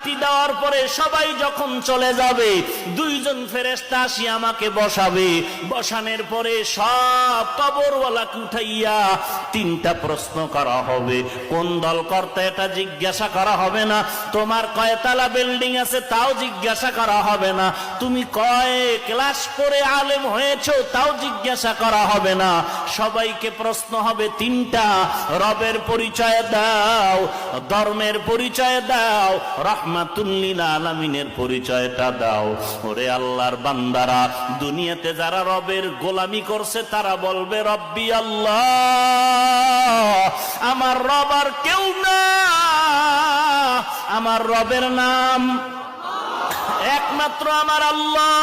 মাটি দেওয়ার পরে সবাই যখন চলে যাবে, দুইজন ফেরেশতা আসি আমাকে বসাবে। বসানোর পরে সব কবরওয়ালাকে উঠাইয়া তিনটা প্রশ্ন করা হবে। কোন দল কর্তা এটা জিজ্ঞাসা করা হবে না, তোমার কয়তলা বিল্ডিং আছে তাও জিজ্ঞাসা করা হবে না, তুমি কয় ক্লাস করে আলেম হয়েছো তাও জিজ্ঞাসা করা হবে না। সবাইকে প্রশ্ন হবে তিনটা, রবের পরিচয় দাও, ধর্মের পরিচয় দাও, রাহমাতুল লিল আলামিনের পরিচয়টা দাও। ওরে আল্লাহর বান্দারা, দুনিয়াতে যারা রবের গোলামি করছে তারা বলবে রব্বি আল্লাহ, আমার রব আর কেউ না, আমার রবের নাম একমাত্র আমার আল্লাহ,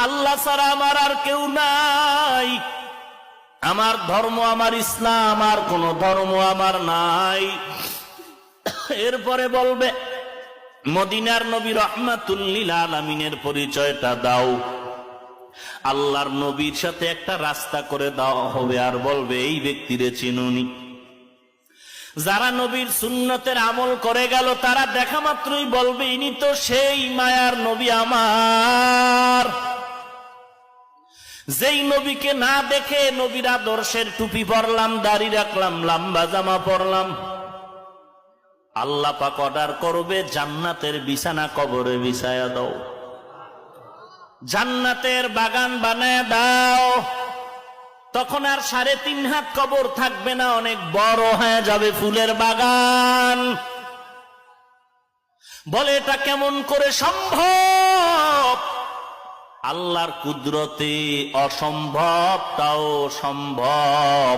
আল্লাহ ছাড়া আমার আর কেউ নাই, আমার ধর্ম আমার ইসলাম, আর কোন ধর্ম আমার নাই। এরপরে বলবে মদিনার নবী রাহমাতুল লিল আলামিনের পরিচয়টা দাও। আল্লাহর নবীর সাথে একটা রাস্তা করে দেওয়া হবে, আর বলবে এই ব্যক্তিরে চিনুনি। যারা নবীর সুন্নতের আমল করে গেল তারা দেখা মাত্রই বলবে ইনি তো সেই মায়ার নবী আমার। যেই নবীকে না দেখে নবীর আদর্শের টুপি পরলাম, দাড়ি রাখলাম, লম্বা জামা পরলাম, আল্লাহ পাক অর্ডার করবে জান্নাতের বিছানা কবরে বিছায়া দাও, জান্নাতের বাগান বানায় দাও। তখন আর 3.5 হাত কবর থাকবে না, অনেক বড় হয়ে যাবে ফুলের বাগান। বলে এটা কেমন করে সম্ভব? আল্লাহর কুদরতে অসম্ভব তাও সম্ভব।